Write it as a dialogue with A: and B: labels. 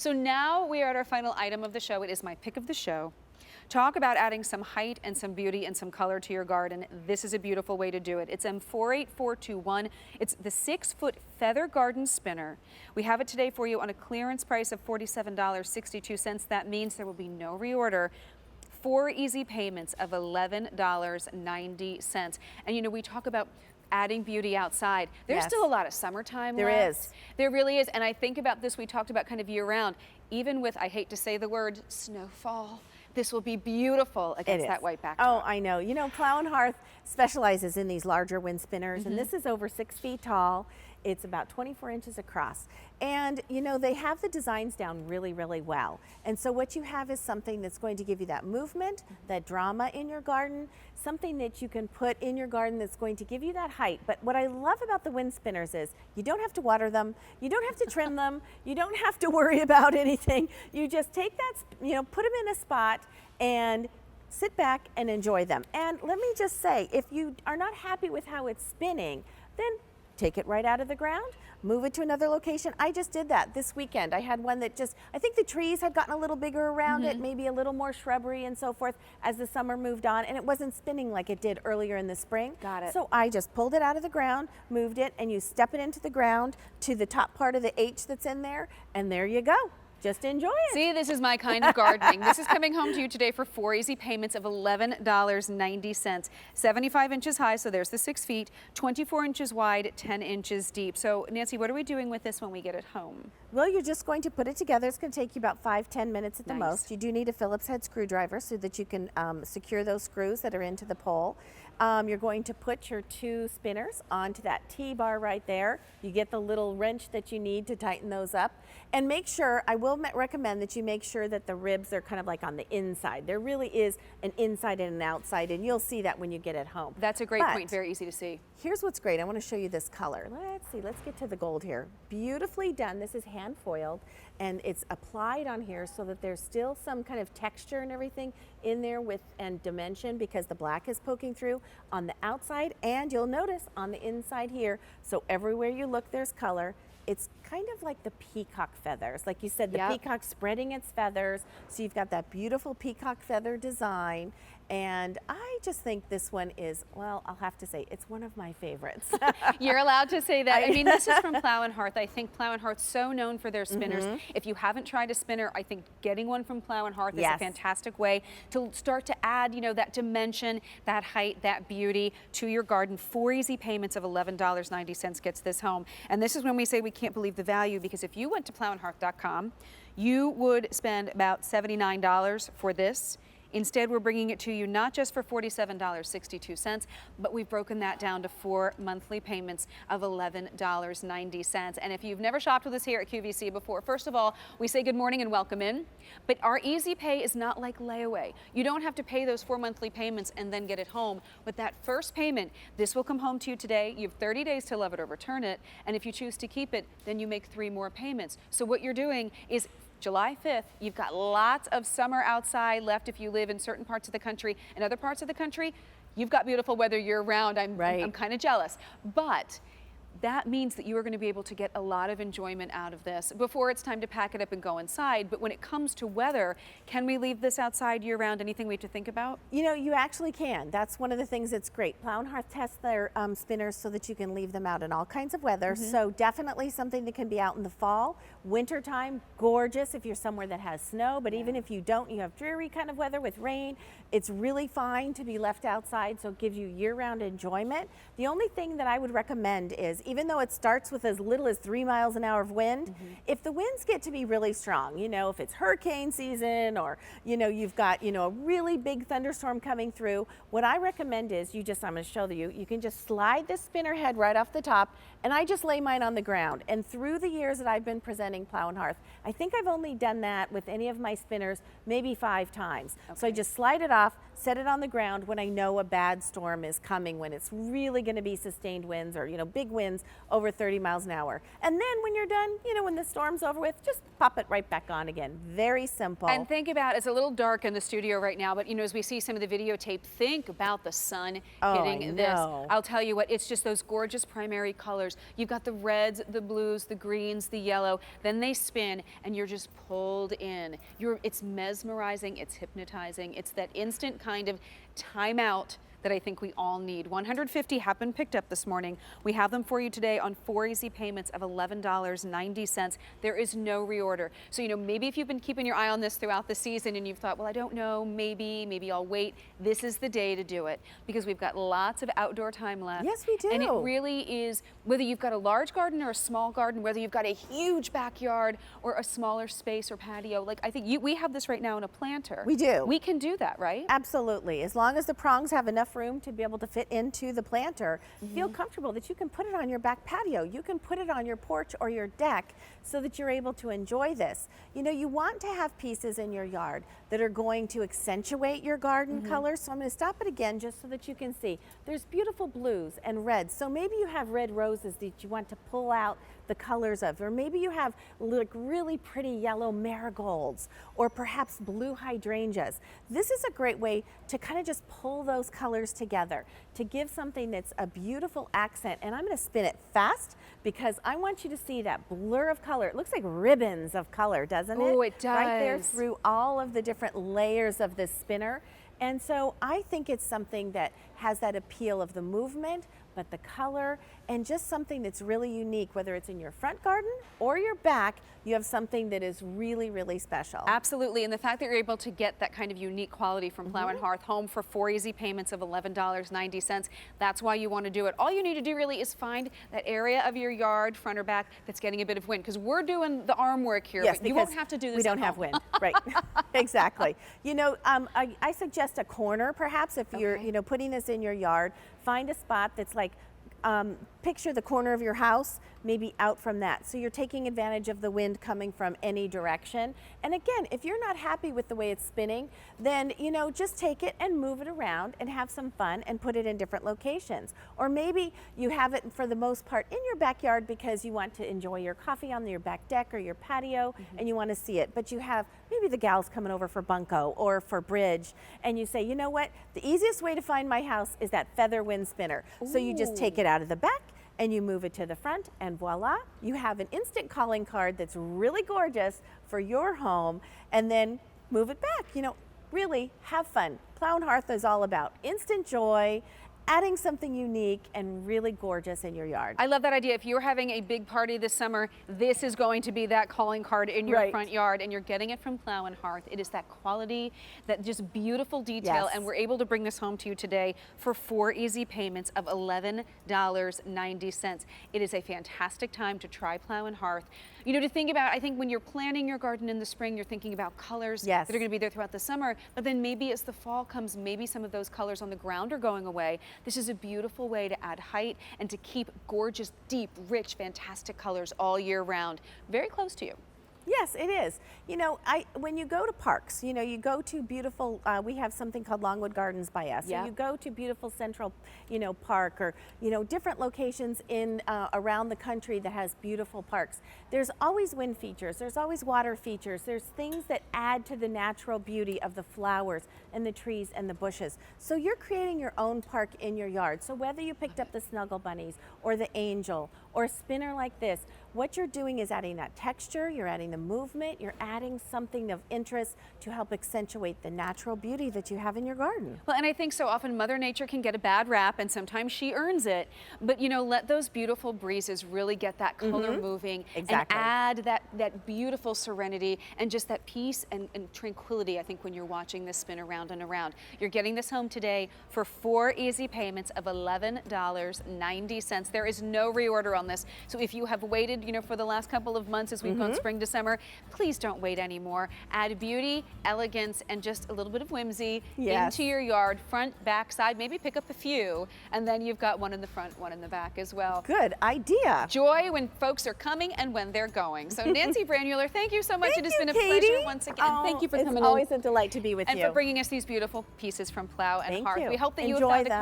A: So now we are at our final item of the show. It is my pick of the show. Talk about adding some height and some beauty and some color to your garden. This is a beautiful way to do it. It's M48421. It's the 6-foot feather garden spinner. We have it today for you on a clearance price of $47.62. That means there will be no reorder. 4 easy payments of $11.90. And you know, we talk about adding beauty outside. There's still a lot of summertime left.
B: There is.
A: There really is. And I think about this, we talked about kind of year round, even with, I hate to say the word, snowfall. This will be beautiful against that white backdrop.
B: Oh, I know. You know, Plow Hearth specializes in these larger wind spinners, and this is over 6 feet tall. It's about 24 inches across. And, you know, they have the designs down really, really well. And so what you have is something that's going to give you that movement, that drama in your garden, something that you can put in your garden that's going to give you that height. But what I love about the wind spinners is you don't have to water them, you don't have to trim them, you don't have to worry about anything. You just take that, you know, put them in a spot and sit back and enjoy them. And let me just say, if you are not happy with how it's spinning, then take it right out of the ground, move it to another location. I just did that this weekend. I had one that just, I think the trees had gotten a little bigger around it, maybe a little more shrubbery and so forth as the summer moved on, and it wasn't spinning like it did earlier in the spring.
A: Got it.
B: So I just pulled it out of the ground, moved it, and you step it into the ground to the top part of the H that's in there, and there you go. Just enjoy it.
A: See, this is my kind of gardening. This is coming home to you today for 4 easy payments of $11.90. 75 inches high, so there's the 6 feet, 24 inches wide, 10 inches deep. So Nancy, what are we doing with this when we get it home?
B: Well, you're just going to put it together. It's going to take you about 5-10 minutes at the most. You do need a Phillips head screwdriver so that you can secure those screws that are into the pole. You're going to put your 2 spinners onto that T-bar right there. You get the little wrench that you need to tighten those up. And make sure, I will recommend that you make sure that the ribs are kind of like on the inside. There really is an inside and an outside, and you'll see that when you get it home.
A: That's a great point, very easy to see.
B: Here's what's great. I want to show you this color. Let's see, let's get to the gold here. Beautifully done. This is hand foiled, and it's applied on here so that there's still some kind of texture and everything in there and dimension, because the black is poking through on the outside, and you'll notice on the inside here, so everywhere you look there's color. It's kind of like the peacock feathers. Like you said, the peacock spreading its feathers. So you've got that beautiful peacock feather design. And I just think this one is, well, I'll have to say, it's one of my favorites.
A: You're allowed to say that. I mean, this is from Plow Hearth. I think Plow Hearth's so known for their spinners. If you haven't tried a spinner, I think getting one from Plow Hearth is a fantastic way to start to add, you know, that dimension, that height, that beauty to your garden. 4 easy payments of $11.90 gets this home. And this is when we say we can't believe the value, because if you went to plowandhearth.com, you would spend about $79 for this. Instead, we're bringing it to you not just for $47.62, but we've broken that down to 4 monthly payments of $11.90. And if you've never shopped with us here at QVC before, first of all, we say good morning and welcome in. But our easy pay is not like layaway. You don't have to pay those 4 monthly payments and then get it home. With that first payment, this will come home to you today. You have 30 days to love it or return it. And if you choose to keep it, then you make 3 more payments. So what you're doing is July 5th, you've got lots of summer outside left if you live in certain parts of the country. In other parts of the country, you've got beautiful weather year round. I'm kind of jealous. But that means that you are going to be able to get a lot of enjoyment out of this before it's time to pack it up and go inside. But when it comes to weather, can we leave this outside year round? Anything we have to think about?
B: You know, you actually can. That's one of the things that's great. Plow Hearth tests their spinners so that you can leave them out in all kinds of weather. So definitely something that can be out in the fall. Wintertime, gorgeous if you're somewhere that has snow, but even if you don't, you have dreary kind of weather with rain, it's really fine to be left outside, so it gives you year-round enjoyment. The only thing that I would recommend is, even though it starts with as little as 3 miles an hour of wind, if the winds get to be really strong, you know, if it's hurricane season or, you know, you've got, you know, a really big thunderstorm coming through, what I recommend is I'm going to show you, you can just slide this spinner head right off the top, and I just lay mine on the ground. And through the years that I've been presenting Plow Hearth, I think I've only done that with any of my spinners maybe 5 times. So I just slide it off, set it on the ground when I know a bad storm is coming, when it's really going to be sustained winds or, big winds over 30 miles an hour. And then when you're done, when the storm's over with, just pop it right back on again. Very simple.
A: And think about, it's a little dark in the studio right now, but as we see some of the videotape, think about the sun hitting this. I'll tell you what, it's just those gorgeous primary colors. You've got the reds, the blues, the greens, the yellow, then they spin and you're just pulled in. It's mesmerizing, it's hypnotizing, it's that instant kind of timeout that I think we all need. 150 have been picked up this morning. We have them for you today on 4 easy payments of $11.90. There is no reorder. So, maybe if you've been keeping your eye on this throughout the season and you've thought, well, I don't know, maybe I'll wait. This is the day to do it because we've got lots of outdoor time left.
B: Yes, we do.
A: And it really is, whether you've got a large garden or a small garden, whether you've got a huge backyard or a smaller space or patio, like I think we have this right now in a planter.
B: We do.
A: We can do that, right?
B: Absolutely. As long as the prongs have enough room to be able to fit into the planter, feel comfortable that you can put it on your back patio. You can put it on your porch or your deck so that you're able to enjoy this. You want to have pieces in your yard that are going to accentuate your garden colors. So I'm going to stop it again just so that you can see. There's beautiful blues and reds. So maybe you have red roses that you want to pull out the colors of, or maybe you have like really pretty yellow marigolds or perhaps blue hydrangeas. This is a great way to kind of just pull those colors together to give something that's a beautiful accent. And I'm going to spin it fast because I want you to see that blur of color. It looks like ribbons of color, doesn't it?
A: Oh, it does.
B: Right there through all of the different layers of this spinner. And so I think it's something that has that appeal of the movement, but the color, and just something that's really unique, whether it's in your front garden or your back, you have something that is really, really special.
A: Absolutely, and the fact that you're able to get that kind of unique quality from Plow and Hearth home for 4 easy payments of $11.90, that's why you want to do it. All you need to do really is find that area of your yard, front or back, that's getting a bit of wind, because we're doing the arm work here,
B: yes,
A: but you won't have to do this
B: we don't
A: at
B: have
A: home.
B: wind, right, exactly. I suggest a corner, perhaps, if you're putting this in your yard. Find a spot that's like, picture the corner of your house, maybe out from that. So you're taking advantage of the wind coming from any direction. And again, if you're not happy with the way it's spinning, then, just take it and move it around and have some fun and put it in different locations. Or maybe you have it for the most part in your backyard because you want to enjoy your coffee on your back deck or your patio and you want to see it. But you have maybe the gals coming over for bunco or for bridge, and you say, you know what, the easiest way to find my house is that feather wind spinner. So you just take it out of the back and you move it to the front, and voila, you have an instant calling card that's really gorgeous for your home, and then move it back. Really have fun. Plow and Hearth is all about instant joy, adding something unique and really gorgeous in your yard.
A: I love that idea. If you're having a big party this summer, this is going to be that calling card in your front yard, and you're getting it from Plow and Hearth. It is that quality, that just beautiful detail, and we're able to bring this home to you today for 4 easy payments of $11.90. It is a fantastic time to try Plow and Hearth. To think about, I think when you're planning your garden in the spring, you're thinking about colors that are going to be there throughout the summer, but then maybe as the fall comes, maybe some of those colors on the ground are going away. This is a beautiful way to add height and to keep gorgeous, deep, rich, fantastic colors all year round. Very close to you.
B: Yes, it is. When you go to parks, you go to beautiful, we have something called Longwood Gardens by us. So you go to beautiful Central, Park, or, different locations in around the country that has beautiful parks. There's always wind features. There's always water features. There's things that add to the natural beauty of the flowers and the trees and the bushes. So you're creating your own park in your yard. So whether you picked up the Snuggle Bunnies or the Angel or a spinner like this, what you're doing is adding that texture, you're adding the movement, you're adding something of interest to help accentuate the natural beauty that you have in your garden.
A: Well, and I think so often Mother Nature can get a bad rap, and sometimes she earns it, but let those beautiful breezes really get that color moving and add that beautiful serenity and just that peace and tranquility, I think, when you're watching this spin around and around. You're getting this home today for 4 easy payments of $11.90. There is no reorder on this, so if you have waited waited, you know, for the last couple of months as we've gone spring to summer. Please don't wait anymore. Add beauty, elegance, and just a little bit of whimsy into your yard, front, back, side. Maybe pick up a few, and then you've got one in the front, one in the back as well.
B: Good idea.
A: Joy when folks are coming and when they're going. So Nancy Branuler, thank you so much.
B: Thank
A: It has
B: you,
A: been a
B: Katie.
A: pleasure once again. Thank you for coming in.
B: It's always a delight to be with
A: And
B: you.
A: for bringing us these beautiful pieces from Plow and Hearth.
B: You.
A: We hope that you have
B: Enjoy
A: found
B: them.